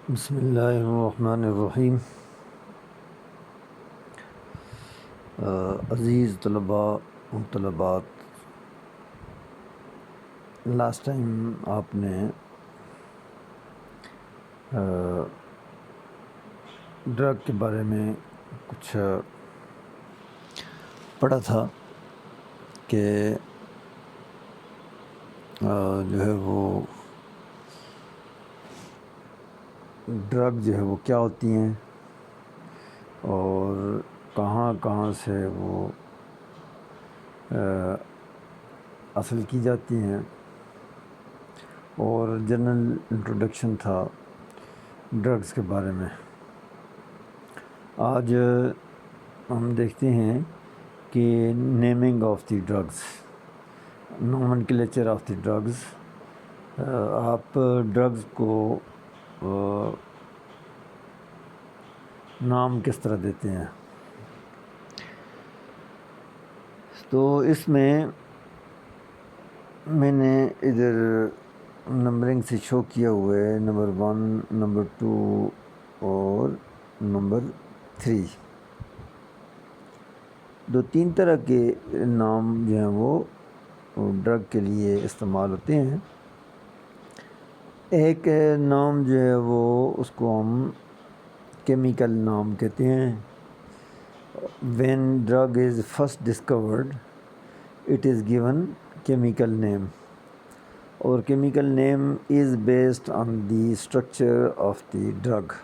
بسم اللہ الرحمن الرحیم۔ عزیز طلباء و طلبات، لاسٹ ٹائم آپ نے ڈرگ کے بارے میں کچھ پڑھا تھا کہ جو ہے وہ ڈرگ جو ہے وہ کیا ہوتی ہیں اور کہاں کہاں سے وہ حاصل کی جاتی ہیں، اور جنرل انٹروڈکشن تھا ڈرگز کے بارے میں۔ آج ہم دیکھتے ہیں کہ naming of the drugs, nomenclature of the drugs. آپ ڈرگز کو نام کس طرح دیتے ہیں؟ تو اس میں نے ادھر نمبرنگ سے شو کیا ہوا ہے، نمبر 1، نمبر 2 اور نمبر 3۔ 3 طرح کے نام جو ہیں وہ ڈرگ کے لیے استعمال ہوتے ہیں۔ ایک نام جو ہے وہ اس کو ہم کیمیکل نام کہتے ہیں۔ When drug is first discovered, it is given chemical name, اور chemical name is based on the structure of the drug۔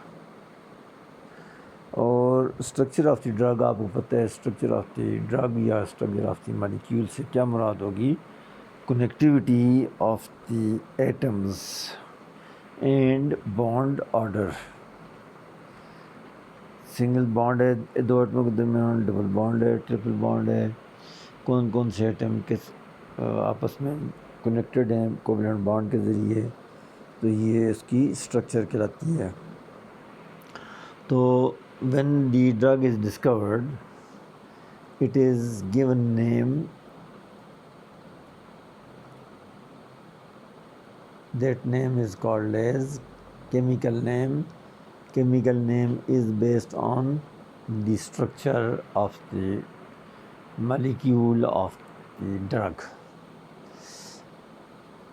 اور اسٹرکچر آف دی ڈرگ آپ کو پتہ ہے، اسٹرکچر آف دی ڈرگ یا اسٹرکچر آف دی مالیکیول سے کیا مراد ہوگی؟ Connectivity of the atoms and bond order. Single bond ہے 2 ایٹموں کے درمیان، ڈبل بانڈ ہے، ٹرپل بانڈ ہے، کون کون سے ایٹم کس آپس میں کنیکٹڈ ہیں کوویلنٹ بانڈ کے ذریعے، تو یہ اس کی اسٹرکچر کہلاتی ہے۔ تو when the drug is discovered, it is given name، that name is called as chemical name۔ Chemical name is based on the structure of the molecule of the drug۔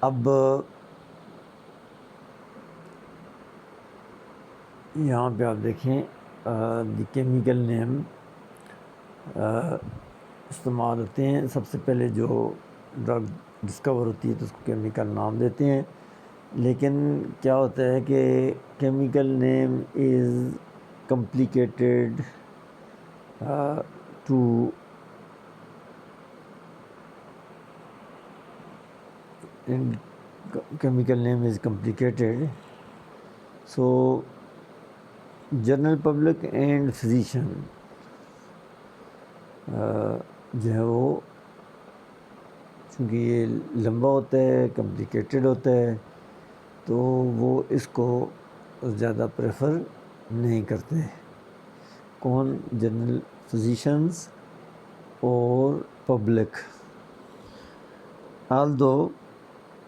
اب یہاں پہ آپ دیکھیں دی کیمیکل نیم استعمال ہوتے ہیں۔ سب سے پہلے جو ڈرگ ڈسکور ہوتی ہے تو اس کو کیمیکل نام دیتے ہیں، لیکن کیا ہوتا ہے کہ chemical name is complicated to chemical name is complicated، so general public and physician جو ہے وہ، چونکہ یہ لمبا ہوتا ہے، کمپلیکیٹڈ ہوتا ہے، تو وہ اس کو زیادہ پریفر نہیں کرتے۔ کون؟ جنرل فزیشنز اور پبلک۔ آلدو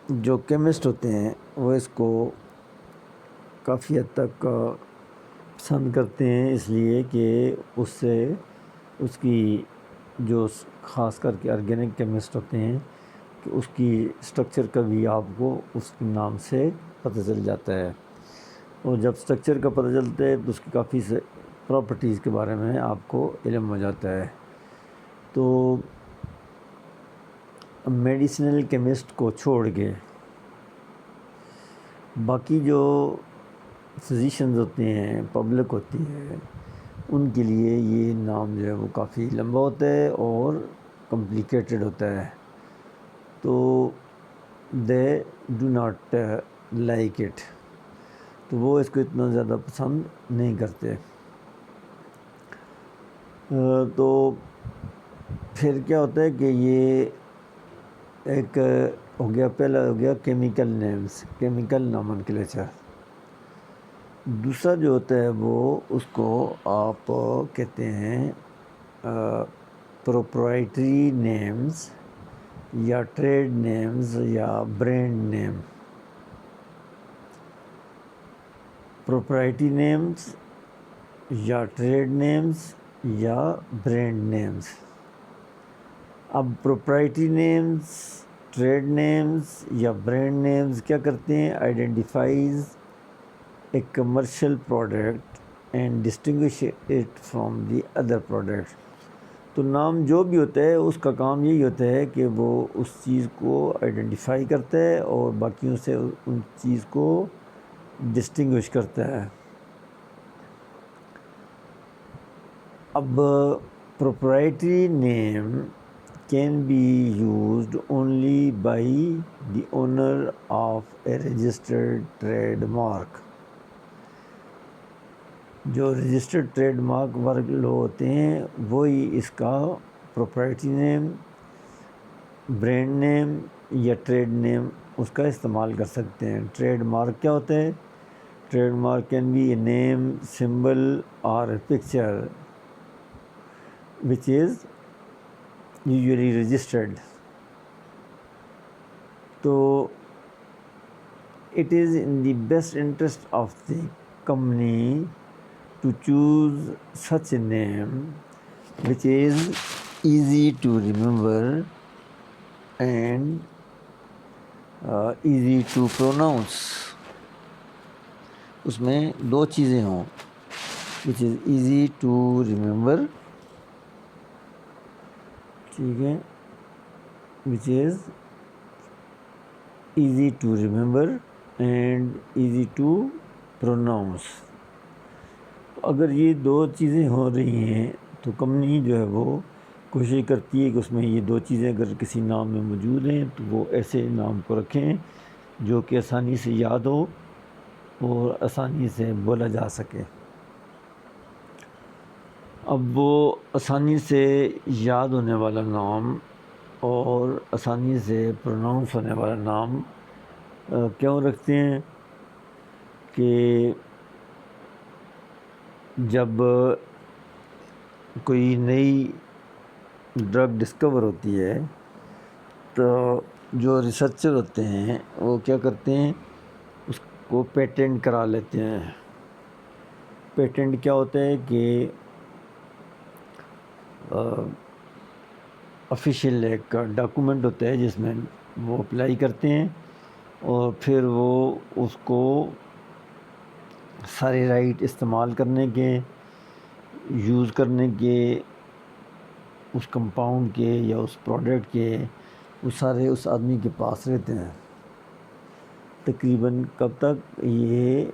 جو کیمسٹ ہوتے ہیں وہ اس کو کافی حد تک پسند کرتے ہیں، اس لیے کہ اس سے اس کی جو خاص کر کے آرگینک کیمسٹ ہوتے ہیں کہ اس کی اسٹرکچر کا بھی آپ کو اس کے نام سے پتہ چل جاتا ہے، اور جب اسٹرکچر کا پتہ چلتا ہے تو اس کی کافی سے پراپرٹیز کے بارے میں آپ کو علم ہو جاتا ہے۔ تو میڈیسنل کیمسٹ کو چھوڑ کے باقی جو فزیشنز ہوتے ہیں، پبلک ہوتی ہے، ان کے لیے یہ نام جو ہے وہ کافی لمبا ہوتا ہے اور کمپلیکیٹڈ ہوتا ہے، تو they do not like it, تو وہ اس کو اتنا زیادہ پسند نہیں کرتے۔ تو پھر کیا ہوتا ہے کہ یہ ایک ہو گیا، پہلا ہو گیا کیمیکل نیمز، کیمیکل نومنکلیچر۔ دوسرا جو ہوتا ہے وہ اس کو آپ کہتے ہیں پروپرائٹری نیمز یا ٹریڈ نیمز یا برانڈ نیم۔ پروپرائٹری نیمز یا ٹریڈ نیمز یا برانڈ نیمز. اب پروپرائٹری نیمز، ٹریڈ نیمز یا برانڈ نیمز کیا کرتے ہیں؟ Identifies a commercial product and distinguish it from the other product. تو نام جو بھی ہوتا ہے اس کا کام یہی ہوتا ہے کہ وہ اس چیز کو آئیڈینٹیفائی کرتا ہے اور باقیوں سے ان چیز کو ڈسٹنگوش کرتا ہے. اب proprietary name can be used only by the owner of a registered trademark. جو رجسٹرڈ ٹریڈ مارک ورگ لوگ ہوتے ہیں وہی اس کا پروپرائٹری نیم، برانڈ نیم یا ٹریڈ نیم اس کا استعمال کر سکتے ہیں. ٹریڈ مارک کیا ہوتا ہے؟ Trade mark can be a name, symbol اور a picture which is usually registered. So it is in the best interest of the company to choose such a name which is easy to remember and easy to pronounce. اس میں دو چیزیں ہوں which is easy to remember، ٹھیک ہے، which is easy to remember and easy to pronounce. اگر یہ دو چیزیں ہو رہی ہیں تو کمپنی جو ہے وہ کوشش کرتی ہے کہ اس میں یہ دو چیزیں اگر کسی نام میں موجود ہیں تو وہ ایسے نام کو رکھیں جو کہ آسانی سے یاد ہو اور آسانی سے بولا جا سکے. اب وہ آسانی سے یاد ہونے والا نام اور آسانی سے پروناؤنس ہونے والا نام کیوں رکھتے ہیں کہ جب کوئی نئی ڈرگ ڈسکور ہوتی ہے تو جو ریسرچر ہوتے ہیں وہ کیا کرتے ہیں، اس کو پیٹنٹ کرا لیتے ہیں. پیٹنٹ کیا ہوتا ہے کہ آفیشیل ایک ڈاکومنٹ ہوتا ہے جس میں وہ اپلائی کرتے ہیں اور پھر وہ اس کو سارے رائٹ استعمال کرنے کے، یوز کرنے کے، اس کمپاؤنڈ کے یا اس پروڈکٹ کے وہ سارے اس آدمی کے پاس رہتے ہیں. تقریباً کب تک؟ یہ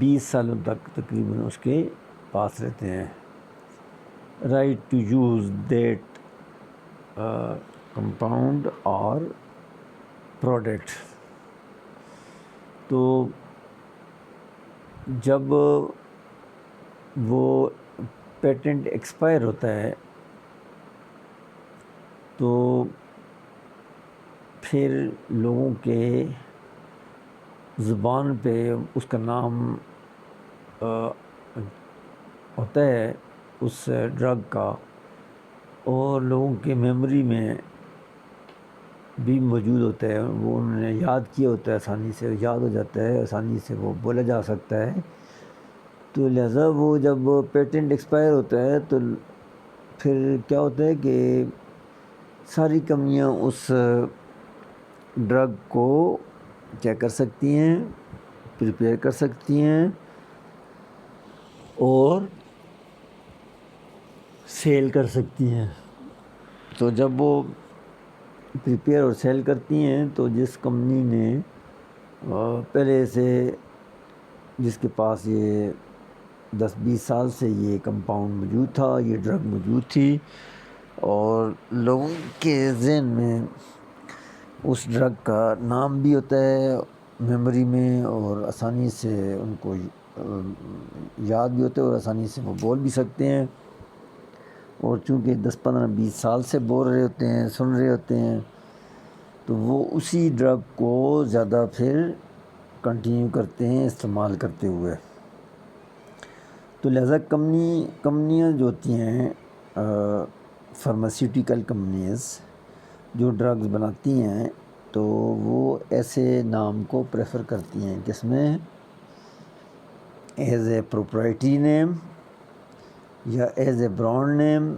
20 سالوں تک تقریباً اس کے پاس رہتے ہیں. Right to use that compound اور پروڈکٹ. تو جب وہ پیٹنٹ ایکسپائر ہوتا ہے تو پھر لوگوں کے زبان پہ اس کا نام ہوتا ہے اس ڈرگ کا، اور لوگوں کے میموری میں بھی موجود ہوتا ہے، وہ انہوں نے یاد کیا ہوتا ہے، آسانی سے یاد ہو جاتا ہے، آسانی سے وہ بولا جا سکتا ہے. تو لہذا وہ جب پیٹنٹ ایکسپائر ہوتا ہے تو پھر کیا ہوتا ہے کہ ساری کمپنیاں اس ڈرگ کو کیا کر سکتی ہیں، پریپیئر کر سکتی ہیں اور سیل کر سکتی ہیں. تو جب وہ پریپیئر اور سیل کرتی ہیں تو جس کمپنی نے پہلے سے، جس کے پاس یہ 10-20 سال سے یہ کمپاؤنڈ موجود تھا، یہ ڈرگ موجود تھی اور لوگوں کے ذہن میں اس ڈرگ کا نام بھی ہوتا ہے میموری میں اور آسانی سے ان کو یاد بھی ہوتا ہے اور آسانی سے وہ بول بھی سکتے ہیں. اور چونکہ 10-15-20 سال سے بول رہے ہوتے ہیں، سن رہے ہوتے ہیں، تو وہ اسی ڈرگ کو زیادہ پھر کنٹینیو کرتے ہیں استعمال کرتے ہوئے. تو لہذا کمپنیاں جو ہوتی ہیں فارماسیوٹیکل کمپنیز جو ڈرگز بناتی ہیں تو وہ ایسے نام کو پریفر کرتی ہیں کس میں، ایز اے پروپرائٹری نیم یا ایز اے برانڈ نیم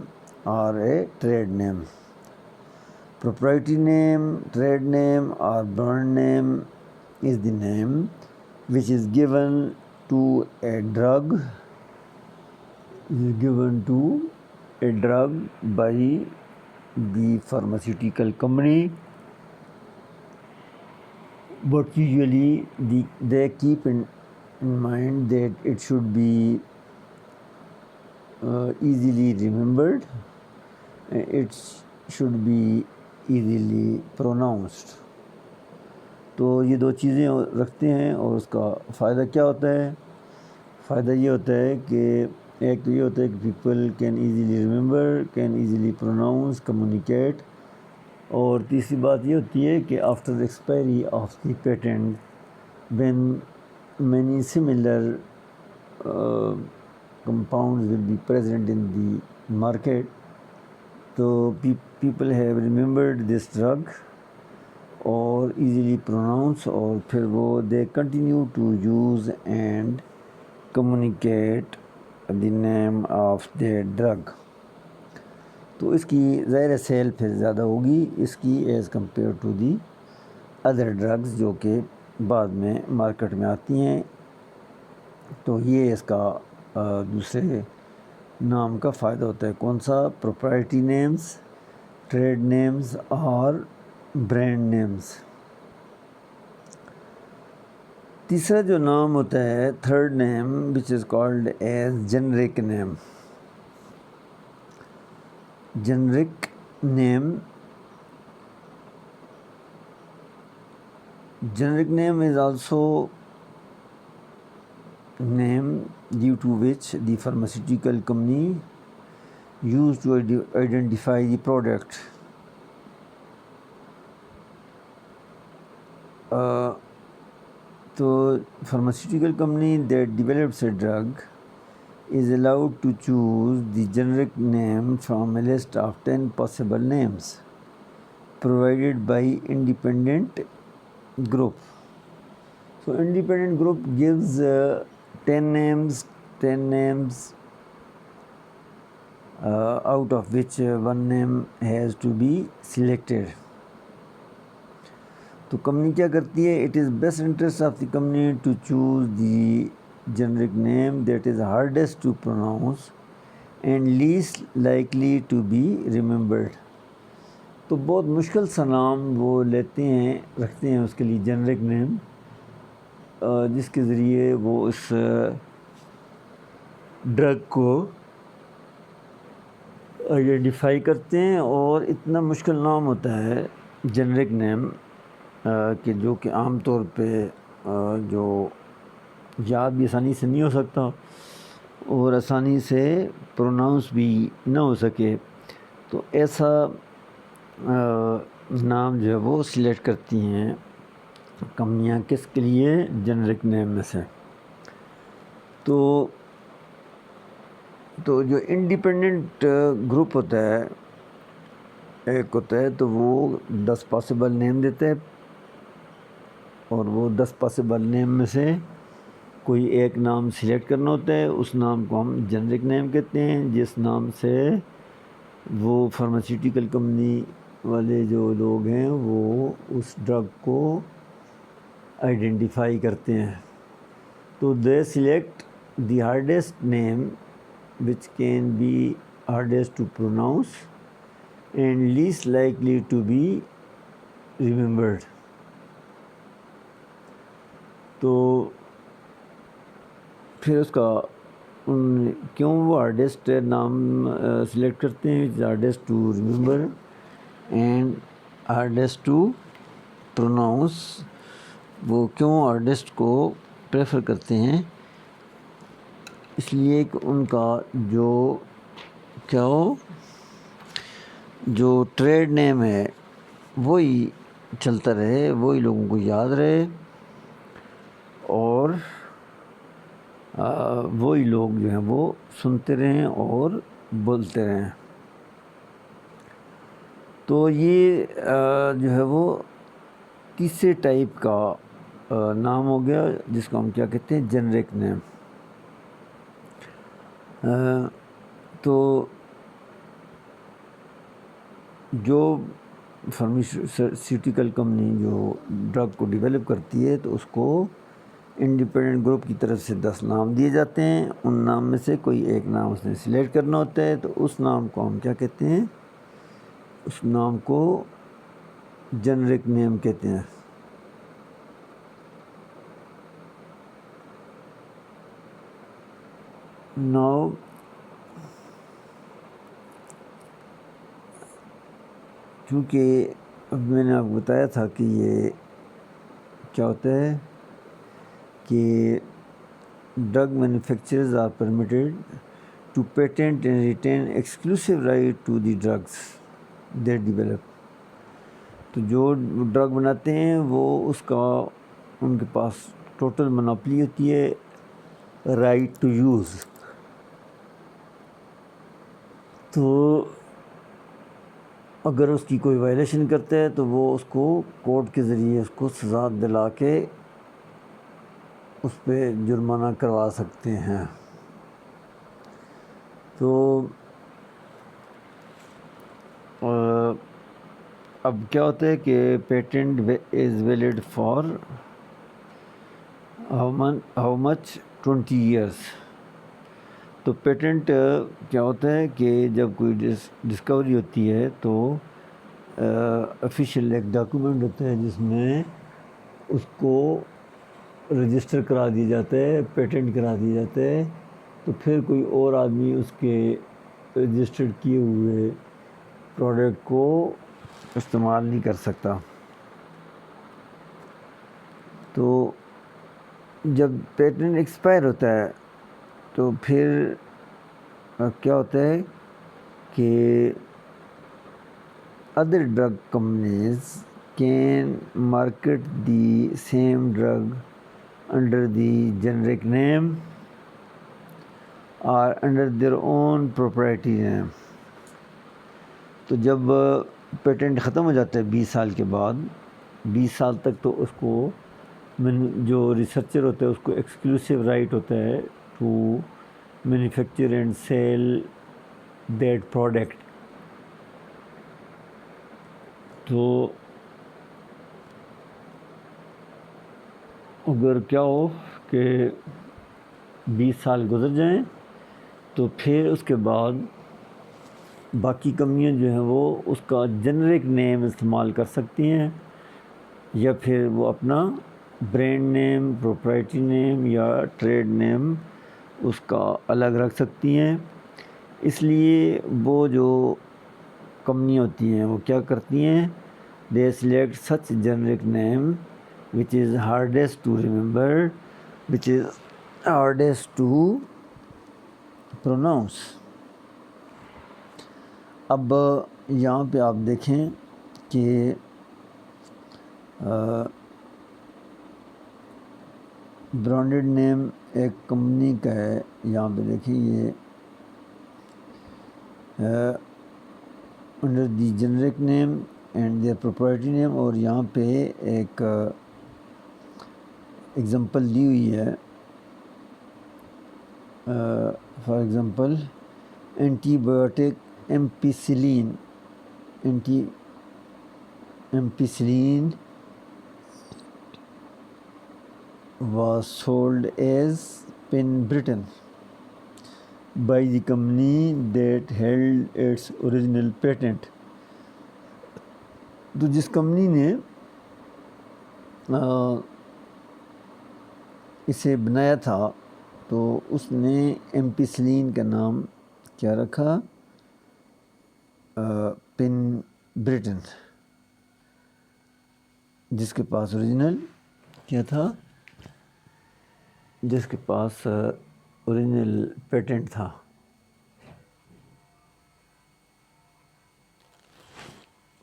اور اے trade name. Proprietary name, trade name or brand name is the name which is given to a drug by the pharmaceutical company, but usually they keep in mind that it should be easily remembered, it should be easily pronounced. تو یہ دو چیزیں رکھتے ہیں. اور اس کا فائدہ کیا ہوتا ہے؟ فائدہ یہ ہوتا ہے کہ ایک تو یہ ہوتا ہے کہ people can easily remember, can easily pronouns, communicate. اور تیسری بات یہ ہوتی ہے کہ after expiry of the patent when many similar compounds will be present in the market, تو people have remembered this drug اور easily pronounce، اور پھر وہ they continue to use and communicate the name of their drug. تو اس کی ظاہر cell پھر زیادہ ہوگی اس کی as compare to the other drugs جو کہ بعد میں مارکیٹ میں آتی ہیں. تو یہ اس کا دوسرے نام کا فائدہ ہوتا ہے. کون سا؟ پروپرائٹری نیمز، ٹریڈ نیمز اور برانڈ نیمز. تیسرا جو نام ہوتا ہے third name which is called as generic name. Generic name is also name due to which the pharmaceutical company used to identify the product. تو pharmaceutical company that develops a drug is allowed to choose the generic name from a list of 10 possible names provided by independent group. So independent group gives 10 names out of which one name has to be selected. تو company کیا کرتی ہے؟ It is best interest of the company to choose the generic name that is hardest to pronounce and least likely to be remembered. تو بہت مشکل سا نام وہ لیتے ہیں، رکھتے ہیں اس کے لیے جنرک نیم، جس کے ذریعے وہ اس ڈرگ کو آئیڈینٹیفائی کرتے ہیں. اور اتنا مشکل نام ہوتا ہے جنرک نیم کہ جو کہ عام طور پہ جو یاد بھی آسانی سے نہیں ہو سکتا اور آسانی سے پروناؤنس بھی نہ ہو سکے. تو ایسا نام جو ہے وہ سلیکٹ کرتی ہیں کمپنیاں کس کے لیے؟ جنرک نیم میں سے. تو جو انڈیپینڈنٹ گروپ ہوتا ہے ایک ہوتا ہے تو وہ 10 پاسبل نیم دیتا ہے، اور وہ 10 پاسبل نیم میں سے کوئی ایک نام سلیکٹ کرنا ہوتا ہے. اس نام کو ہم جنرک نیم کہتے ہیں، جس نام سے وہ فارماسیوٹیکل کمپنی والے جو لوگ ہیں وہ اس ڈرگ کو آئیڈینٹیفائی کرتے ہیں. تو they select the hardest name which can be hardest to pronounce and least likely to be remembered. تو پھر اس کا کیوں وہ ہارڈیسٹ نام سلیکٹ کرتے ہیں؟ Hardest to remember and hardest to pronounce. وہ کیوں ہارڈیسٹ کو پریفر کرتے ہیں؟ اس لیے کہ ان کا جو ٹریڈ نیم ہے وہی چلتا رہے، وہی لوگوں کو یاد رہے، اور وہی لوگ جو ہیں وہ سنتے رہیں اور بولتے رہیں. تو یہ جو ہے وہ تیسرے ٹائپ کا نام ہو گیا جس کو ہم کیا کہتے ہیں، جنرک نیم۔ تو جو فارماسیوٹیکل کمپنی جو ڈرگ کو ڈیولپ کرتی ہے تو اس کو انڈیپینڈنٹ گروپ کی طرف سے 10 نام دیے جاتے ہیں، ان نام میں سے کوئی ایک نام اس نے سلیکٹ کرنا ہوتا ہے، تو اس نام کو ہم کیا کہتے ہیں، اس نام کو جنرک نیم کہتے ہیں۔ ناؤ چونکہ اب میں نے آپ کو بتایا تھا کہ یہ کیا ہوتا ہے کہ drug manufacturers are permitted to patent and retain exclusive right to the drugs they develop. تو جو ڈرگ بناتے ہیں وہ اس کا ان کے پاس ٹوٹل منوپلی ہوتی ہے رائٹ ٹو یوز۔ تو اگر اس کی کوئی وائلیشن کرتا ہے تو وہ اس کو کورٹ کے ذریعے اس کو سزا دلا کے اس پہ جرمانہ کروا سکتے ہیں۔ تو اب کیا ہوتا ہے کہ patent is valid for how much 20 years. تو پیٹنٹ کیا ہوتا ہے کہ جب کوئی ڈسکوری ہوتی ہے تو آفیشیل ایک ڈاکومنٹ ہوتا ہے جس میں اس کو رجسٹر کرا دیا جاتا ہے، پیٹنٹ کرا دیا جاتا ہے، تو پھر کوئی اور آدمی اس کے رجسٹرڈ کیے ہوئے پروڈکٹ کو استعمال نہیں کر سکتا۔ تو جب پیٹنٹ ایکسپائر ہوتا ہے تو پھر کیا ہوتا ہے کہ other drug companies can market the same drug under the generic name اور under their own proprietary name. تو جب پیٹنٹ ختم ہو جاتا ہے 20 سال کے بعد، 20 سال تک تو اس کو جو ریسرچر ہوتا ہے اس کو ایکسکلوسیو رائٹ ہوتا ہے to manufacture and sell that product. تو اگر کیا ہو کہ 20 سال گزر جائیں تو پھر اس کے بعد باقی کمپنیاں جو ہیں وہ اس کا جنرک نیم استعمال کر سکتی ہیں، یا پھر وہ اپنا برانڈ نیم، پروپرائٹری نیم یا ٹریڈ نیم اس کا الگ رکھ سکتی ہیں۔ اس لیے وہ جو کمپنی ہوتی ہیں وہ کیا کرتی ہیں، they select such generic name which is hardest to remember, which is hardest to pronounce۔ اب یہاں پہ آپ دیکھیں کہ برانڈڈ نیم ایک کمپنی کا ہے، یہاں پہ دیکھیں یہ under the generic name and their proprietary name, اور یہاں پہ ایک ایگزامپل دی ہوئی ہے، for example antibiotic ampicillin was sold as Pin-Britain by the company that held its original patent۔ تو جس کمپنی نے اسے بنایا تھا تو اس نے ایمپیسلین کا نام کیا رکھا، پن برٹن، جس کے پاس اوریجنل کیا تھا، جس کے پاس اوریجنل پیٹنٹ تھا۔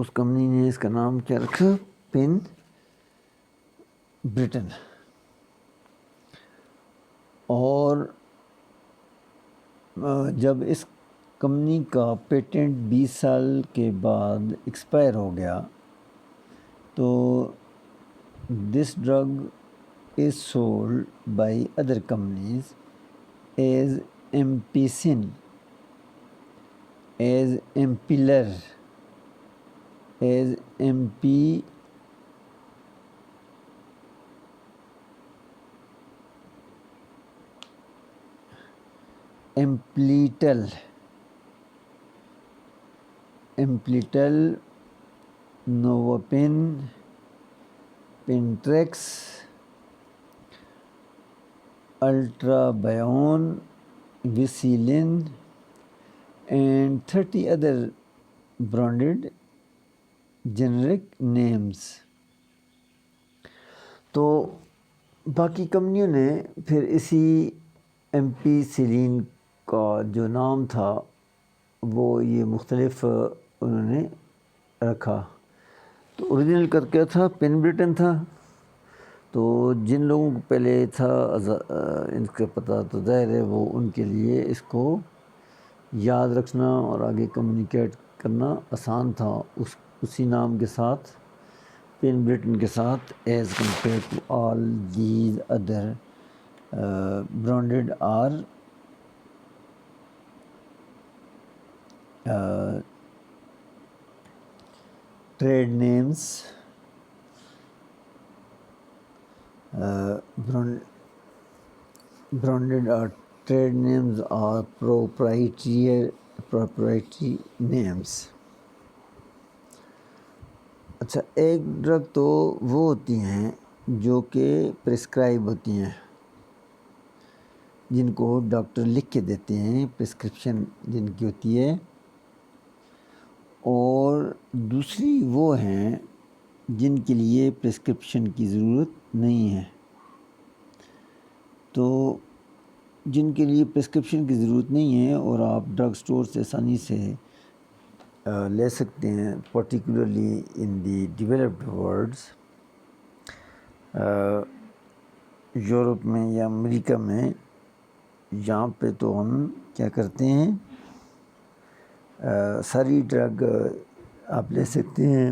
اس کمپنی نے اس کا نام کیا رکھا، پن برٹن۔ اور جب اس کمپنی کا پیٹنٹ 20 سال کے بعد ایکسپائر ہو گیا تو This drug is sold by other companies as Ampicillin, as Ampilar, as Amplital, Novopen, Pentrex, Ultrabion, Vicilin, and 30 other branded generic names. تو باقی کمپنیوں نے پھر اسی ایمپیسیلین کا جو نام تھا وہ یہ مختلف انہوں نے رکھا. تو اوریجنل کر کیا تھا؟ پین بریٹن تھا. تو جن لوگوں کو پہلے تھا ان کا پتہ تو ظاہر ہے وہ ان کے لیے اس کو یاد رکھنا اور آگے کمیونیکیٹ کرنا آسان تھا اسی نام کے ساتھ، پین بریٹن کے ساتھ، as compare to all these other branded are trade names, branded or trade names or proprietary names. اچھا، ایک ڈرگ تو وہ ہوتی ہیں جو کہ پرسکرائب ہوتی ہیں، جن کو ڈاکٹر لکھ کے دیتے ہیں، پرسکرپشن جن کی ہوتی ہے، اور دوسری وہ ہیں جن کے لیے پرسکرپشن کی ضرورت نہیں ہے. تو جن کے لیے پرسکرپشن کی ضرورت نہیں ہے اور آپ ڈرگ سٹور سے آسانی سے لے سکتے ہیں، particularly in the developed worlds, Europe میں یا امریکہ میں، یہاں پہ تو ہم کیا کرتے ہیں، ساری ڈرگ آپ لے سکتے ہیں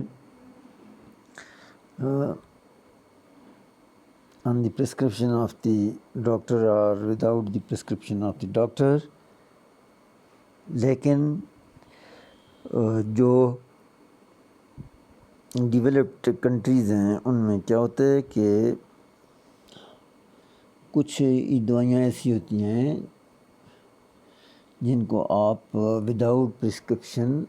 on the prescription of the doctor or without the prescription of the doctor. لیکن جو ڈیولپڈ کنٹریز ہیں ان میں کیا ہوتا ہے کہ کچھ دوائیاں ایسی ہوتی ہیں جن کو آپ وداؤٹ پرسکرپشن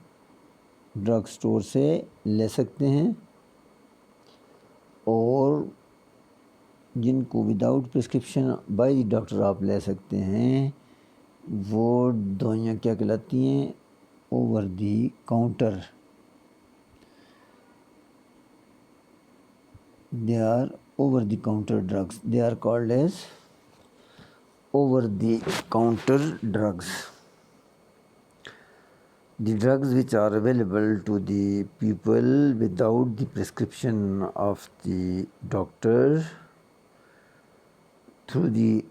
ڈرگ سٹور سے لے سکتے ہیں، اور جن کو without prescription by the doctor آپ لے سکتے ہیں وہ دوائیاں کیا کہلاتی ہیں؟ Over the counter. They are over the counter drugs. They are called as over the counter drugs. The drugs which are available to the people without the prescription of the doctor through the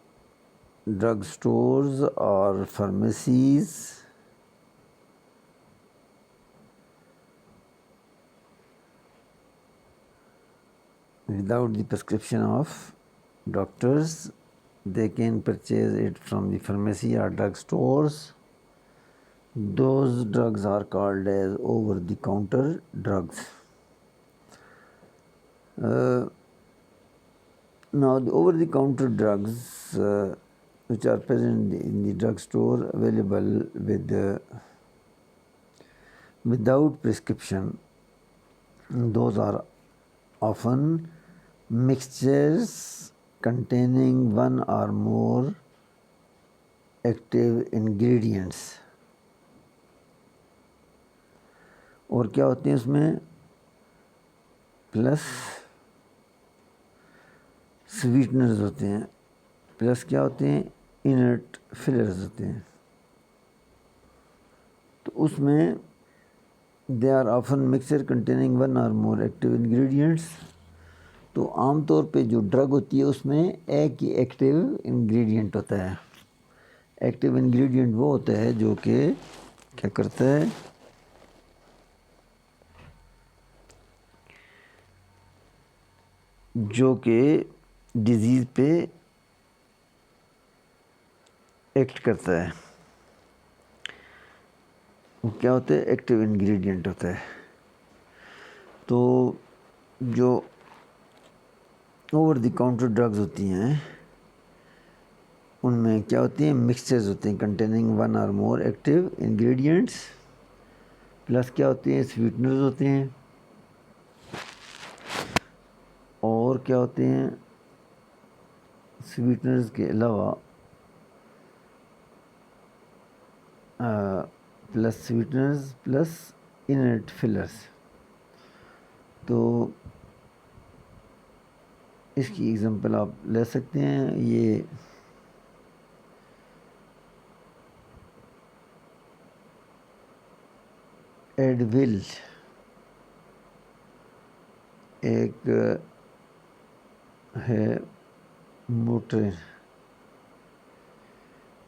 drug stores or pharmacies, without the prescription of doctors, they can purchase it from the pharmacy or drug stores. Those drugs are called as over the counter drugs. Now the over the counter drugs which are present in the drug store available without prescription, those are often mixtures containing one or more active ingredients. اور کیا ہوتے ہیں اس میں؟ Plus سویٹنرز ہوتے ہیں، plus کیا ہوتے ہیں؟ انرٹ فلرز ہوتے ہیں. تو اس میں they are often mixture containing one or more active ingredients. تو عام طور پہ جو ڈرگ ہوتی ہے اس میں ایک ہی ایکٹیو انگریڈینٹ ہوتا ہے. ایکٹیو انگریڈینٹ وہ ہوتا ہے جو کہ کیا کرتا ہے؟ جو کہ ڈیزیز پہ ایکٹ کرتا ہے. وہ کیا ہوتا ہے؟ ایکٹیو انگریڈینٹ ہوتا ہے. تو جو اوور دی کاؤنٹر ڈرگز ہوتی ہیں ان میں کیا ہوتی ہیں؟ مکسچرز ہوتے ہیں کنٹیننگ ون اور مور ایکٹیو انگریڈینٹس، پلس کیا ہوتے ہیں؟ سویٹنرز ہوتے ہیں، اور کیا ہوتے ہیں؟ سویٹنرز کے علاوہ پلس سویٹنرز پلس انرٹ فلرز. تو اس کی ایگزامپل آپ لے سکتے ہیں. یہ ایڈول ایک ہے، موٹرین.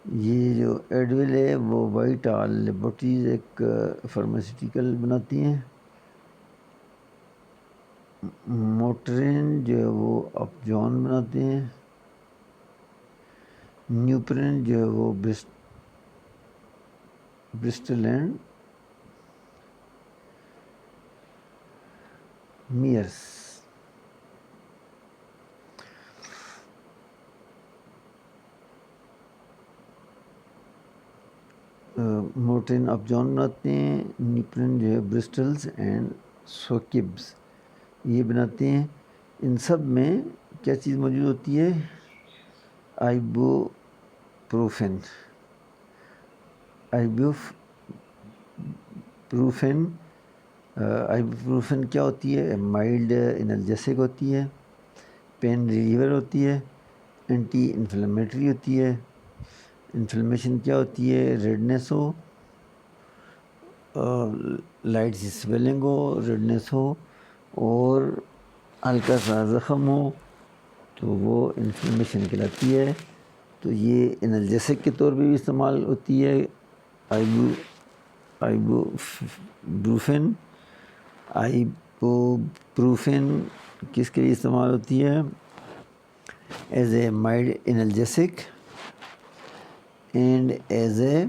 یہ جو ایڈول ہے وہ وائٹ آل لیبورٹریز ایک فارماسیوٹیکل بناتی ہیں. موٹرین جو ہے وہ اپجون بناتے ہیں. نیوپرین جو ہے وہ برسٹل اینڈ میئرس. موٹرین اپجون بناتے ہیں، نیوپرین جو ہے برسٹلز اینڈ سوکبز یہ بناتے ہیں. ان سب میں کیا چیز موجود ہوتی ہے؟ آئیبو پروفین. آئیبوپروفین کیا ہوتی ہے؟ مائلڈ انرجیسک ہوتی ہے، پین ریلیور ہوتی ہے، اینٹی انفلیمیٹری ہوتی ہے. انفلیمیشن کیا ہوتی ہے؟ ریڈنیس ہو، لائٹ سی سویلنگ ہو، ریڈنیس ہو، اور ہلکا سا زخم ہو تو وہ انفلیمیشن کہلاتی ہے. تو یہ انرجیسک کے طور پہ بھی استعمال ہوتی ہے. آئیبوپروفین کس کے لیے استعمال ہوتی ہے؟ As a mild analgesic and as a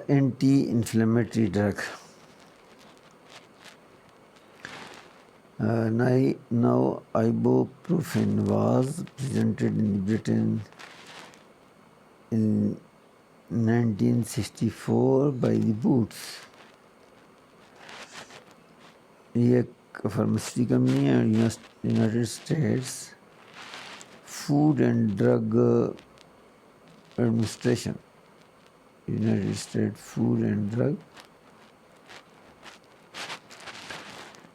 anti inflammatory drug. Now ibuprofen was presented in Britain in 1964 by the Boots. یہ ایک فارمیسی کمپنی ہے. United States food and drug administration, United States food and drug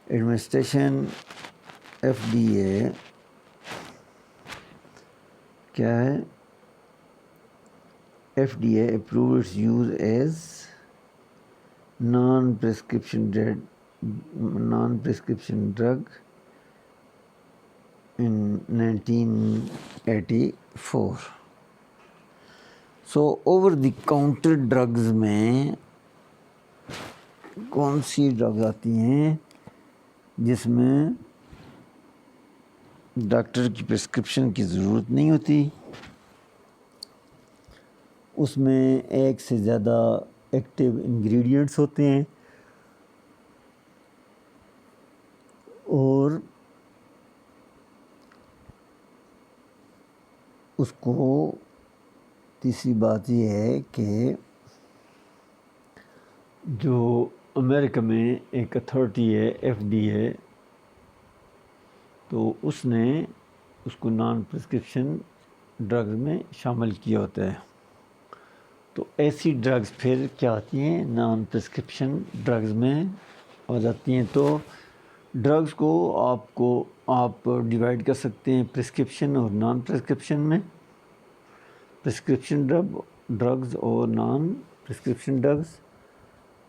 administration FDA کیا ہے؟ FDA approved its use as non-prescription drug in 1984. So over the counter drugs میں کون سی drugs آتی ہیں جس میں ڈاکٹر کی پرسکرپشن کی ضرورت نہیں ہوتی؟ اس میں ایک سے زیادہ ایکٹیو انگریڈینٹس ہوتے ہیں اور اس کو تیسری بات یہ ہے کہ جو امریکہ میں ایک اتھارٹی ہے FDA، تو اس نے اس کو نان پرسکرپشن ڈرگز میں شامل کیا ہوتا ہے. تو ایسی ڈرگز پھر کیا آتی ہیں؟ نان پرسکرپشن ڈرگز میں آ جاتی ہیں. تو ڈرگز کو آپ ڈیوائڈ کر سکتے ہیں پرسکرپشن اور نان پرسکرپشن میں. پرسکرپشن ڈرگز اور naan prescription drugs.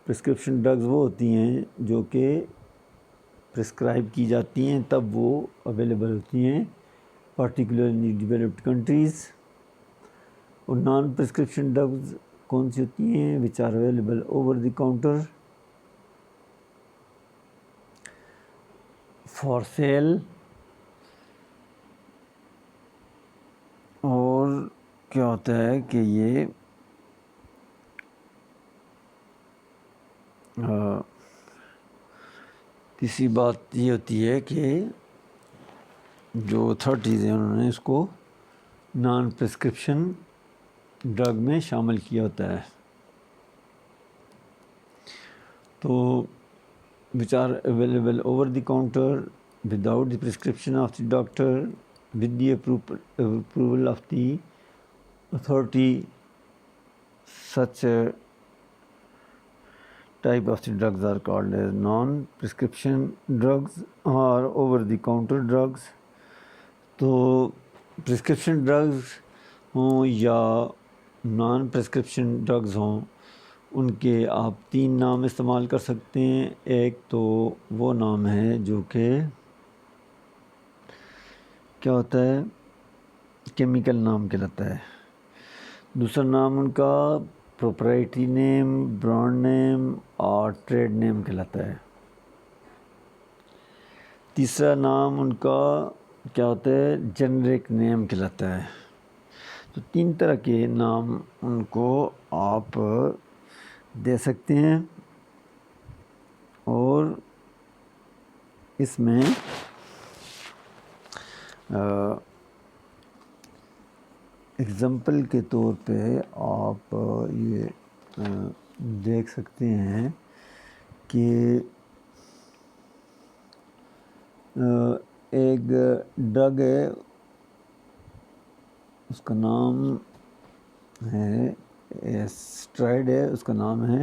Prescription drugs وہ ہوتی ہیں جو کہ پرسکرائب کی جاتی ہیں تب وہ اویلیبل ہوتی ہیں پارٹیکولرلی ڈیولپڈ کنٹریز. اور نان پرسکرپشن ڈرگز کون سی ہوتی ہیں؟ Which are available over the counter. For sale, اور کیا ہوتا ہے کہ یہ تیسری بات یہ ہوتی ہے کہ جو اتھارٹیز ہیں انہوں نے اس کو نان پرسکرپشن ڈرگ میں شامل کیا ہوتا ہے. تو which are available over the counter without the prescription of the doctor with the approval of the authority. Such type of the drugs are called as non-prescription drugs or over-the-counter drugs. تو prescription drugs ہوں یا naan prescription drugs ہوں، ان کے آپ 3 نام استعمال کر سکتے ہیں. ایک تو وہ نام ہے جو کہ کیا ہوتا ہے، کیمیکل نام کہلاتا ہے. دوسرا نام ان کا پروپرائٹری نیم، برانڈ نیم اور ٹریڈ نیم کہلاتا ہے. تیسرا نام ان کا کیا ہوتا ہے، جنرک نیم کہلاتا ہے. تو 3 طرح کے نام ان کو آپ دے سکتے ہیں. اور اس میں اگزامپل کے طور پہ آپ یہ دیکھ سکتے ہیں کہ ایک ڈرگ ہے، اس کا نام ہے اسٹرائڈ ہے، اس کا نام ہے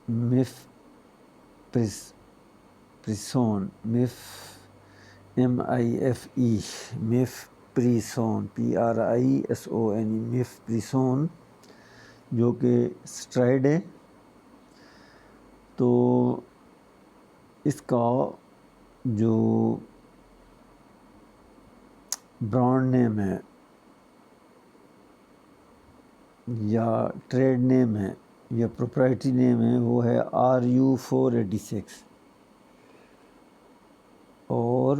مفپریسون، مفپریسون PRISON، مفپریسون، جو کہ اسٹرائڈ ہے. تو اس کا جو برانڈ نیم ہے یا ٹریڈ نیم ہے یا پروپرائٹری نیم ہے وہ ہے RU486. اور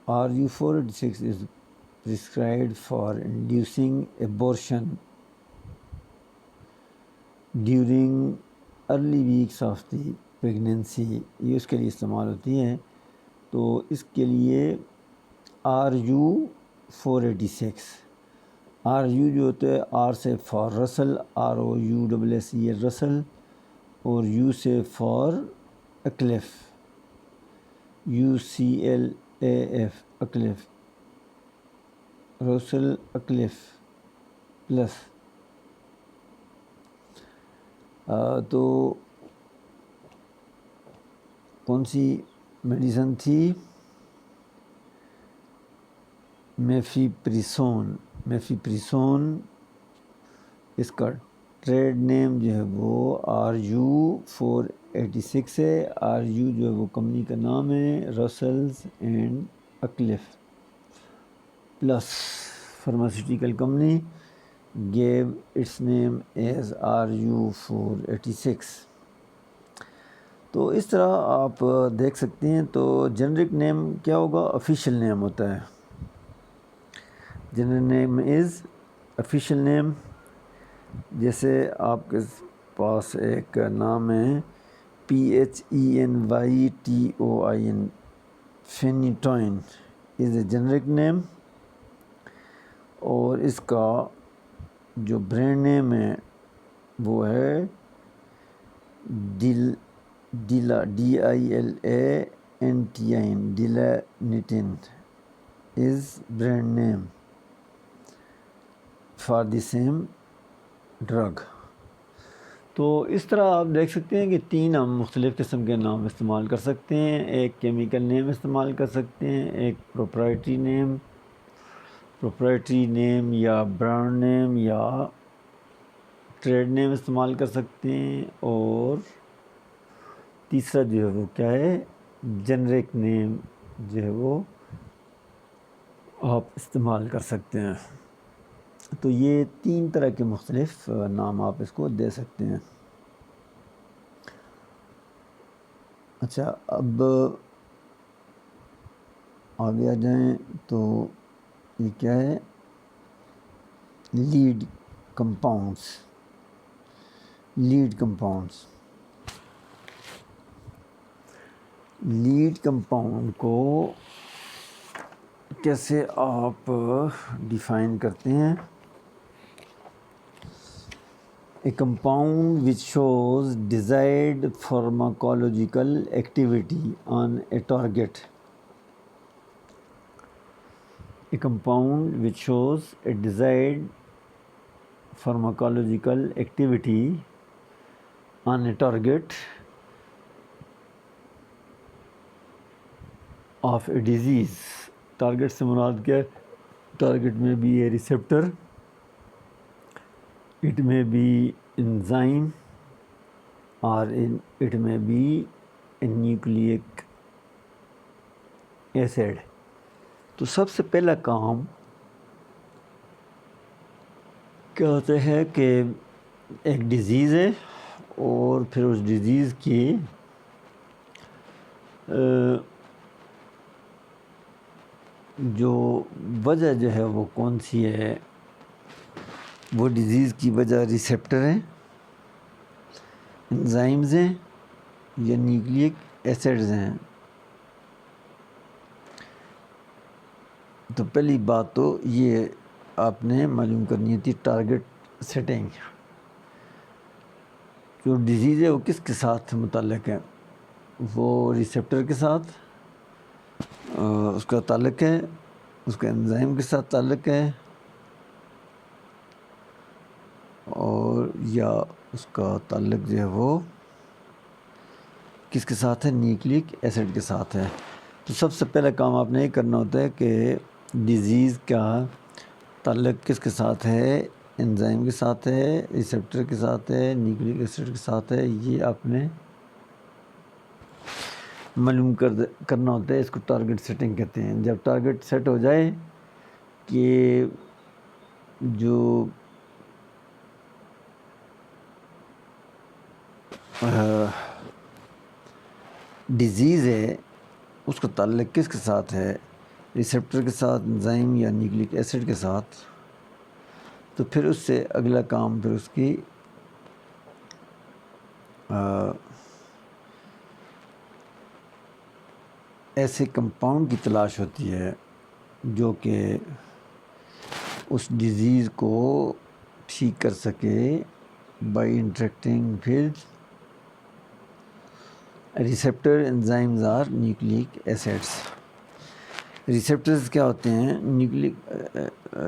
RU486 is prescribed for inducing abortion during early weeks of the pregnancy. یہ اس کے لیے استعمال ہوتی ہے. تو اس کے لیے RU486، RU جو ہوتا ہے R سے فار رسل، ROUSSE رسل، اور U سے فار اکلف، UCLAF اکلف، رسل اکلف پلس. تو کون سی میڈیسن تھی، میفیپریسون. اس کا ٹریڈ نیم جو ہے وہ RU486 ہے. RU جو ہے وہ کمپنی کا نام ہے، رسلز اینڈ اکلف plus pharmaceutical company gave its name as RU486. تو اس طرح آپ دیکھ سکتے ہیں. تو جنرک نیم کیا ہوگا، آفیشیل نیم ہوتا ہے. جنرک نیم از آفیشیل نیم. جیسے آپ کے پاس ایک نام ہے PHENYTOIN، فینیٹوئن از اے جنرک نیم. اور اس کا جو برانڈ نیم ہے وہ ہے DILANTIN، Dilantin is brand name for the same drug. تو اس طرح آپ دیکھ سکتے ہیں کہ 3 ہم مختلف قسم کے نام استعمال کر سکتے ہیں. ایک کیمیکل نیم استعمال کر سکتے ہیں، ایک پروپرائٹری نیم یا برانڈ نیم یا ٹریڈ نیم استعمال کر سکتے ہیں. اور تیسرا جو ہے وہ کیا ہے، جنرک نیم جو ہے وہ آپ استعمال کر سکتے ہیں. تو یہ 3 طرح کے مختلف نام آپ اس کو دے سکتے ہیں. اچھا، اب آگے آ جائیں تو یہ کیا ہے؟ Lead compounds. لیڈ کمپاؤنڈ کو کیسے آپ ڈیفائن کرتے ہیں؟ A compound which shows desired pharmacological activity on a target. A compound which shows a desired pharmacological activity on a target of a disease. Target سے مراد کیا ہے؟ ٹارگیٹ میں بھی ہے receptor, it may be enzyme or it may be a nucleic acid. تو سب سے پہلا کام کیا ہوتا ہے کہ ایک ڈیزیز ہے اور پھر اس ڈیزیز کی جو وجہ جو ہے وہ کون سی ہے؟ وہ ڈیزیز کی وجہ ریسیپٹر ہیں، انزائمز ہیں یا نیوکلیک ایسڈز ہیں. تو پہلی بات تو یہ آپ نے معلوم کرنی ہوتی ٹارگیٹ سیٹنگ. جو ڈیزیز ہے وہ کس کے ساتھ متعلق ہے؟ وہ ریسیپٹر کے ساتھ اس کا تعلق ہے، اس کا انزائم کے ساتھ تعلق ہے، اور یا اس کا تعلق جو ہے وہ کس کے ساتھ ہے؟ نیوکلیک ایسڈ کے ساتھ ہے. تو سب سے پہلا کام آپ نے یہ کرنا ہوتا ہے کہ ڈیزیز کا تعلق کس کے ساتھ ہے؟ انزائم کے ساتھ ہے، ریسیپٹر کے ساتھ ہے، نیوکلیک ایسڈ کے ساتھ ہے. یہ آپ نے معلوم کرنا ہوتا ہے. اس کو ٹارگیٹ سیٹنگ کہتے ہیں. جب ٹارگیٹ سیٹ ہو جائے کہ جو ڈیزیز ہے اس کا تعلق کس کے ساتھ ہے؟ ریسیپٹر کے ساتھ، انزائم یا نیوکلیک ایسڈ کے ساتھ. تو پھر اس سے اگلا کام پھر اس کی ایسے کمپاؤنڈ کی تلاش ہوتی ہے جو کہ اس ڈیزیز کو ٹھیک کر سکے by interacting with receptor, enzymes اور نیوکلیک ایسڈس. ریسیپٹرز کیا ہوتے ہیں؟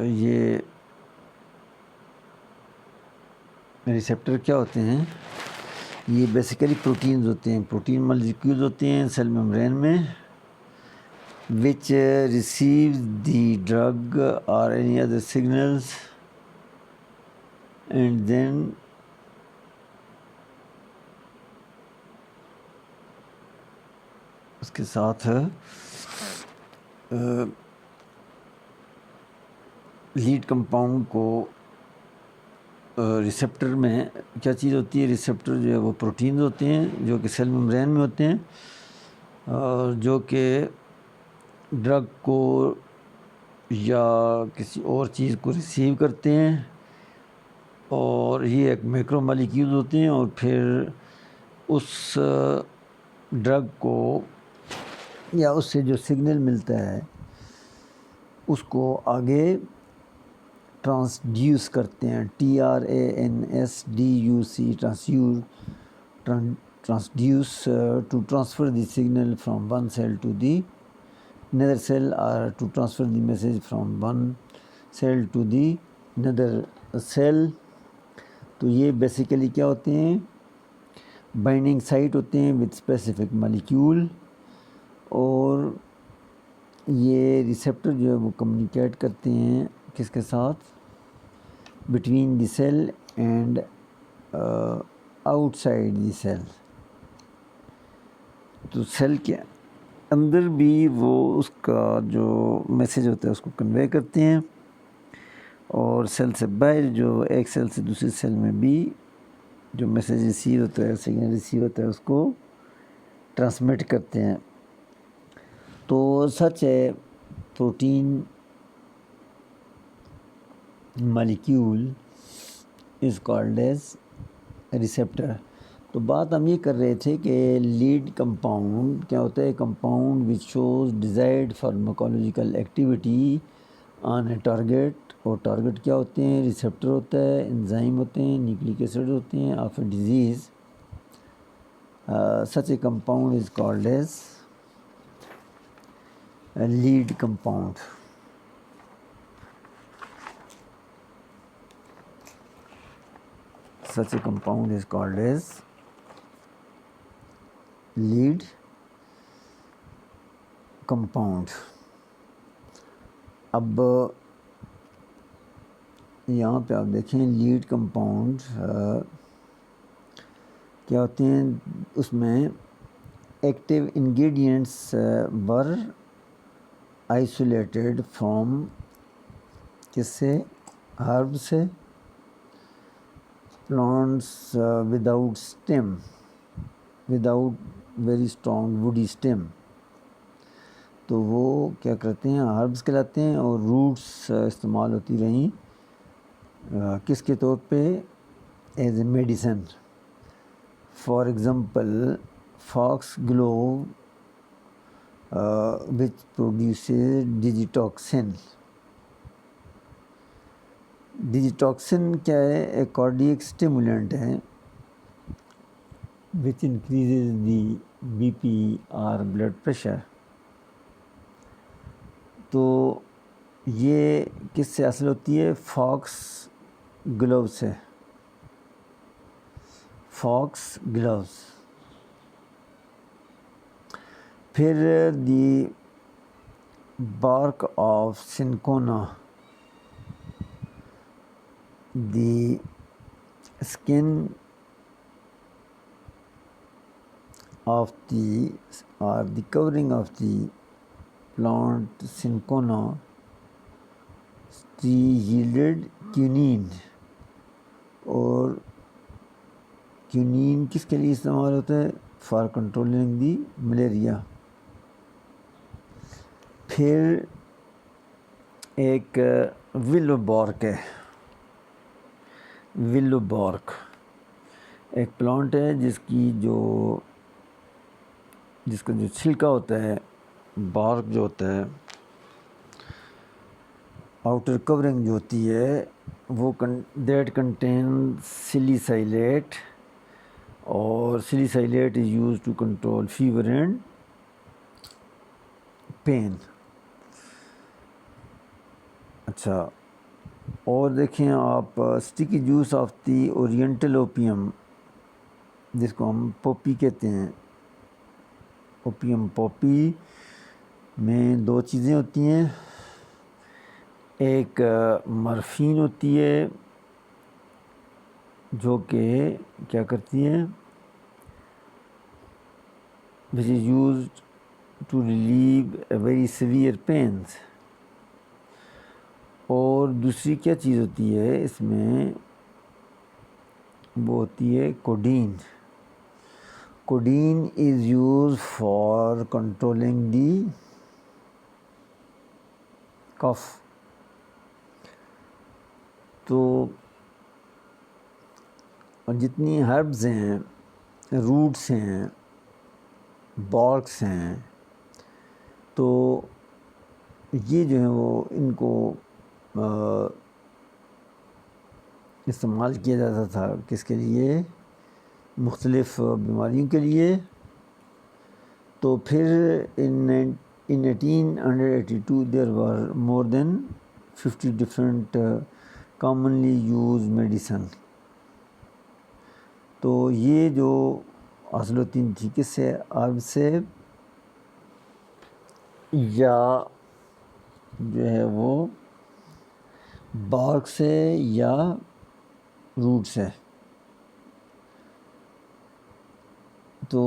یہ ریسیپٹر کیا ہوتے ہیں؟ یہ بیسیکلی پروٹینز ہوتے ہیں، پروٹین مالیکیولز ہوتے ہیں سیل میمبرین میں which receives the drug or any other signals and then اس کے ساتھ لیڈ کمپاؤنڈ کو ریسیپٹر میں کیا چیز ہوتی ہے؟ ریسیپٹر جو ہے وہ پروٹینز ہوتے ہیں جو کہ سیل میمبرین میں ہوتے ہیں اور جو کہ ڈرگ کو یا کسی اور چیز کو ریسیو کرتے ہیں، اور یہ ایک میکرو مالیکیولز ہوتے ہیں، اور پھر اس ڈرگ کو یا اس سے جو سگنل ملتا ہے اس کو آگے ٹرانسڈیوس کرتے ہیں. TRANSDUC transduce to transfer the signal from one cell to the another cell or to transfer the message from one cell to the another cell. تو یہ بیسیکلی کیا ہوتے ہیں؟ بائنڈنگ سائٹ ہوتے ہیں with specific molecule. اور یہ receptor جو ہے وہ کمیونیکیٹ کرتے ہیں کس کے ساتھ؟ Between the sale and out side the sale. تو سیل کے اندر بھی وہ اس کا جو میسیج ہوتا ہے اس کو کنوے کرتے ہیں، اور سیل سے باہر جو ایک سیل سے دوسری سیل میں بھی جو میسیج ریسیو ہوتا ہے، سگنل ریسیو ہوتا ہے، اس کو ٹرانسمٹ کرتے ہیں. تو سچ ہے پروٹین مالیکیول از کالڈ ایز ریسیپٹر. تو بات ہم یہ کر رہے تھے کہ لیڈ کمپاؤنڈ کیا ہوتا ہے؟ Compound which shows desired pharmacological activity on a target. اور ٹارگیٹ کیا ہوتے ہیں؟ ریسیپٹر ہوتا ہے، انزائم ہوتے ہیں، نیوکلک ایسڈ ہوتے ہیں of a disease. Such a compound is called as lead compound. Such a compound is called as lead compound. اب یہاں پہ آپ دیکھیں لیڈ کمپاؤنڈ کیا ہوتے ہیں. اس میں active ingredients were isolated from کس سے؟ ہرب سے. plants without stem, without very strong woody stem. تو وہ کیا کرتے ہیں؟ ہربس کہلاتے ہیں. اور روٹس استعمال ہوتی رہیں کس کے طور پہ؟ As a medicine. For example foxglove which produces digitoxin. Digitoxin کیا ہے؟ ایک کارڈیک اسٹیمولنٹ ہے وچ انکریزز دی بی پی اور بلڈ پریشر. تو یہ کس سے حاصل ہوتی ہے؟ فاکس گلو سے. Fox gloves. پھر دی بارک of سنکونا. The skin of the or the covering of the plant cinchona yielded quinine. اور quinine کس کے لیے استعمال ہوتا ہے؟ For controlling the malaria. پھر ایک ولو بارک ہے. ولو بارک ایک پلانٹ ہے جس کا جو چھلکا ہوتا ہے، بارک جو ہوتا ہے، آؤٹر کورنگ جو ہوتی ہے وہ دیٹ کنٹین سلیسائلیٹ. اور salicylate is used to control fever and pain. اچھا، اور دیکھیں آپ sticky juice of the oriental opium جس کو ہم پوپی کہتے ہیں. اوپیم پوپی میں دو چیزیں ہوتی ہیں. ایک مرفین ہوتی ہے جو کہ کیا کرتی ہے؟ which is used to relieve a very severe pains. اور دوسری کیا چیز ہوتی ہے اس میں؟ وہ ہوتی ہے codeine. Codeine is used for controlling the cough. تو جتنی ہربز ہیں، روٹس ہیں، بارکس ہیں، تو یہ جو ہیں وہ ان کو استعمال کیا جاتا تھا کس کے لیے؟ مختلف بیماریوں کے لیے. تو پھر in 1882 there were more than 50 different commonly used medicine. تو یہ جو حاصل ہوتی تھی کس سے؟ ہرب سے یا جو ہے وہ بارک سے یا روٹ سے. تو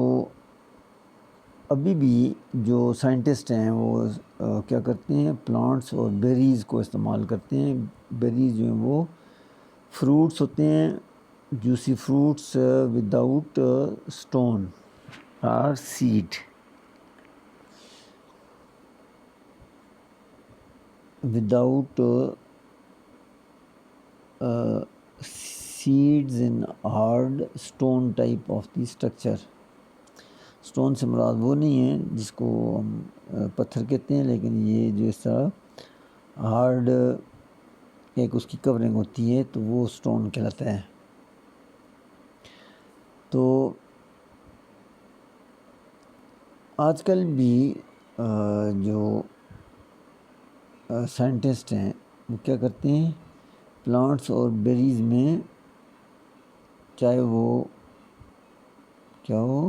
ابھی بھی جو سائنٹسٹ ہیں وہ کیا کرتے ہیں؟ پلانٹس اور بیریز کو استعمال کرتے ہیں. بیریز جو ہیں وہ فروٹس ہوتے ہیں، juicy fruits without stone. or seed. Without seeds in hard stone type of the structure. Stone سے مراد وہ نہیں ہے جس کو ہم پتھر کہتے ہیں، لیکن یہ جو اس طرح ہارڈ ایک اس کی کورنگ ہوتی ہے تو وہ سٹون کہلاتا ہے. تو آج کل بھی جو سائنٹسٹ ہیں وہ کیا کرتے ہیں، پلانٹس اور بیریز میں چاہے وہ کیا ہو،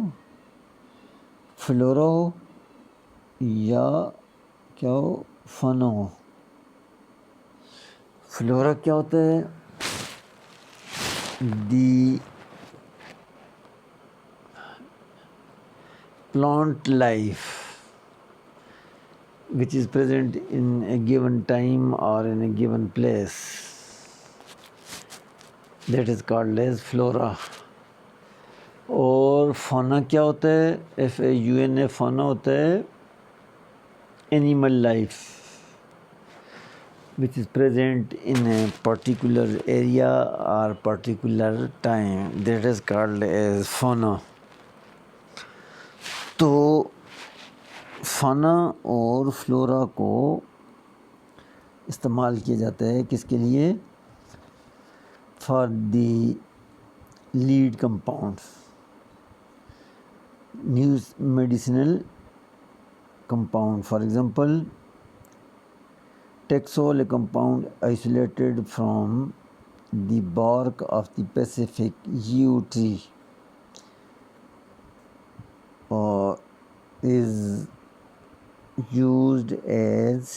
فلورا ہو یا کیا ہو، فانا ہو. فلورا کیا ہوتا ہے، دی plant life which is present in a given time or in a given place, that is called as flora. اور فانا کیا ہوتا ہے، FAUNA، فانا ہوتا ہے animal life which is present in a particular area or particular time, that is called as fauna. تو فانا اور flora کو استعمال کیا جاتا ہے کس کے لیے، for the lead compounds, news medicinal compound. For example, Taxol, a compound isolated from the bark of the Pacific yew tree, is used as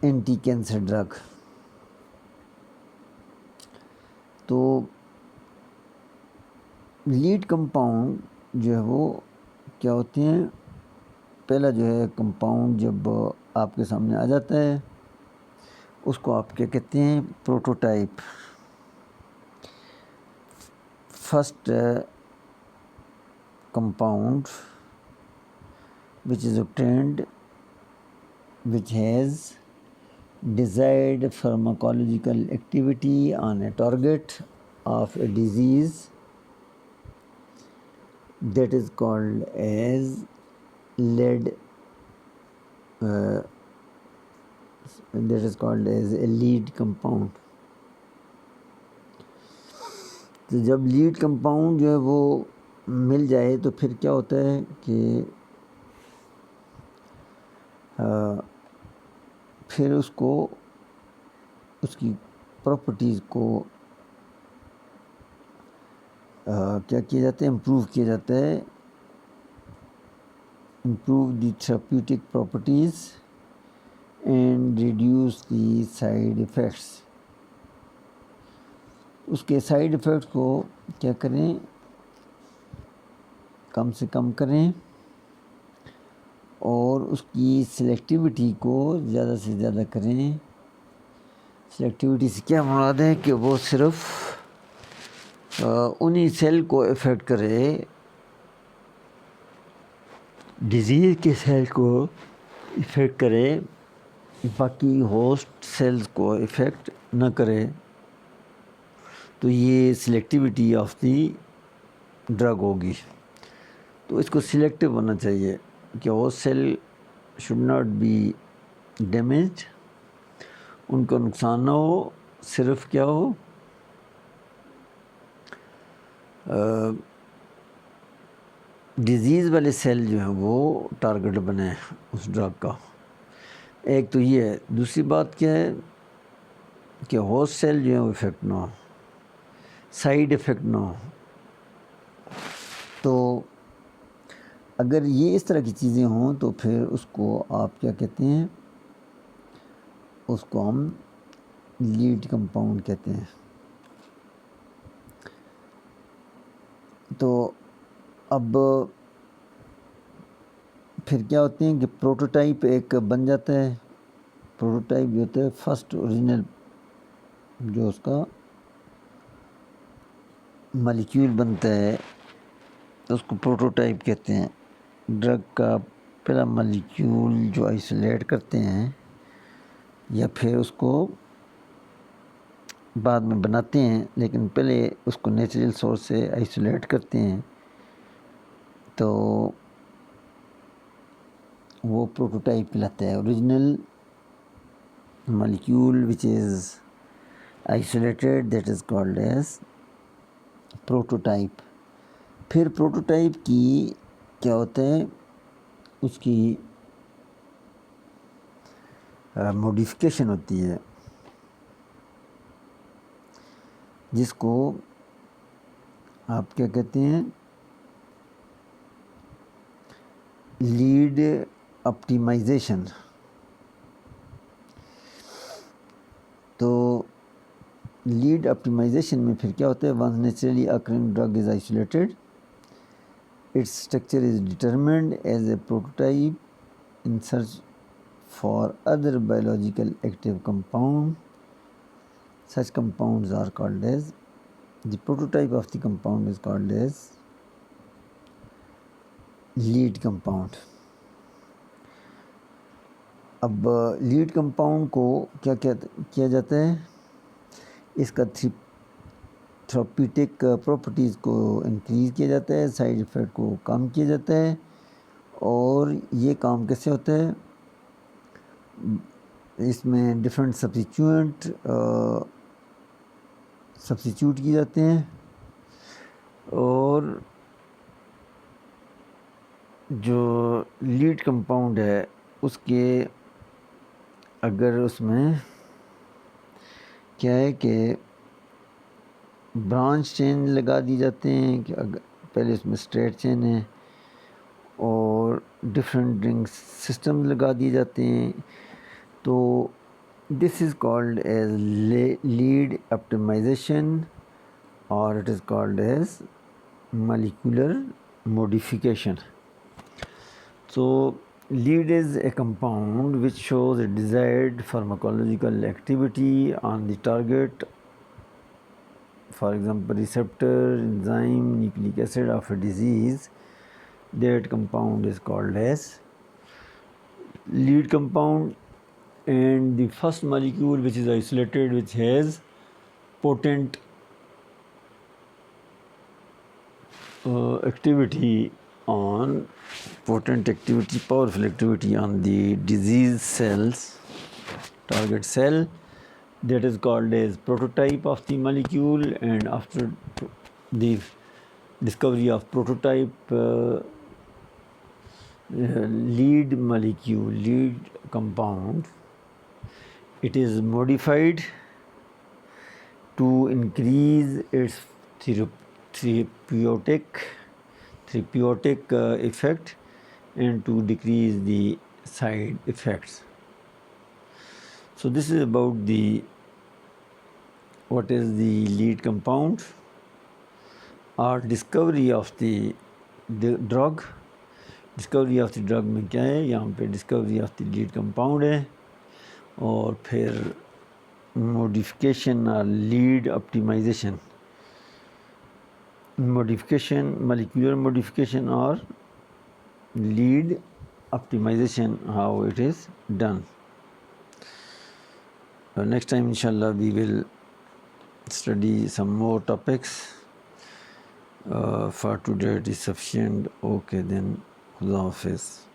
anti-cancer drug. تو لیڈ کمپاؤنڈ جو ہے وہ کیا ہوتے ہیں، پہلا جو ہے کمپاؤنڈ جب آپ کے سامنے آ جاتا ہے اس کو آپ کیا کہتے ہیں، prototype. First compound which is obtained, which has desired pharmacological activity on a target of a disease, that is called as lead, that is called as a lead compound. تو جب لیڈ کمپاؤنڈ جو ہے وہ مل جائے تو پھر کیا ہوتا ہے کہ پھر اس کو اس کی پراپرٹیز کو کیا کیا جاتا ہے، امپروو کیا جاتا ہے، improve the therapeutic properties and reduce the side effects. اس کے سائیڈ ایفیکٹس کو کیا کریں، کم سے کم کریں، اور اس کی سلیکٹیوٹی کو زیادہ سے زیادہ کریں. سلیکٹیوٹی سے کیا مراد ہے کہ وہ صرف انہی سیل کو افیکٹ کرے، ڈیزیز کے سیل کو افیکٹ کرے، باقی ہوسٹ سیلز کو افیکٹ نہ کرے. تو یہ سلیکٹیوٹی آف دی ڈرگ ہوگی. تو اس کو سلیکٹیو ہونا چاہیے کہ وہ cell should not be damaged, ان کو نقصان نہ ہو، صرف کیا ہو، ڈیزیز والے سیل جو ہیں وہ ٹارگٹ بنے اس ڈرگ کا. ایک تو یہ ہے. دوسری بات کیا ہے کہ ہوسٹ سیل جو ہیں وہ افیکٹ نہ ہو، سائیڈ افیکٹ نہ ہو. تو اگر یہ اس طرح کی چیزیں ہوں تو پھر اس کو آپ کیا کہتے ہیں، اس کو ہم لیڈ کمپاؤنڈ کہتے ہیں. تو اب پھر کیا ہوتے ہیں کہ پروٹوٹائپ ایک بن جاتا ہے. پروٹوٹائپ جو ہوتا ہے فرسٹ اوریجنل جو اس کا مالیکیول بنتا ہے اس کو پروٹوٹائپ کہتے ہیں. ڈرگ کا پہلا مالیکیول جو آئسولیٹ کرتے ہیں یا پھر اس کو بعد میں بناتے ہیں، لیکن پہلے اس کو نیچرل سورس سے آئسولیٹ کرتے ہیں، تو وہ پروٹوٹائپ کہلاتا ہے. Original molecule which is isolated, that is called as prototype. پھر پروٹوٹائپ کی کیا ہوتا ہے، اس کی موڈیفیکیشن ہوتی ہے، جس کو آپ کیا کہتے ہیں، لیڈ آپٹیمائزیشن. تو لیڈ آپٹیمائزیشن میں پھر کیا ہوتا ہے، once naturally occurring drug is isolated, its structure is determined as a prototype in search for other biological active compound. Such compounds are called as, the prototype of the compound is called as lead compound. اب lead compound کو کیا کیا جاتا ہے، اس کا therapeutic properties کو increase کیا جاتا ہے، سائیڈ ایفیکٹ کو کم کیا جاتا ہے. اور یہ کام کیسے ہوتا ہے، اس میں ڈفرینٹ سبسٹیچیوٹ کیے جاتے ہیں، اور جو لیڈ کمپاؤنڈ ہے اس کے اگر اس میں کیا ہے کہ برانچ چین لگا دی جاتے ہیں، کہ پہلے اس میں اسٹریٹ چین ہے اور ڈفرینٹ رنگ سسٹم لگا دیے جاتے ہیں، تو this is called as lead optimization اور it is called as molecular modification. So lead is a compound which shows a desired pharmacological activity on the target, for example receptor, enzyme, nucleic acid of a disease. That compound is called as lead compound. And the first molecule which is isolated, which has potent powerful activity on the disease cells, target cell, that is called as prototype of the molecule. And after the discovery of prototype, lead compound, it is modified to increase its therapeutic effect and to decrease the side effects. So this is about what is the lead compound or discovery of the drug. Discovery of the drug میں کیا ہے، یہاں پہ Discovery of the lead compound ہے، اور پھر modification اور lead optimisation, molecular modification اور lead optimization, how it is done. Next time inshallah we will study some more topics. For today it is sufficient. Okay then, Khuda Hafiz.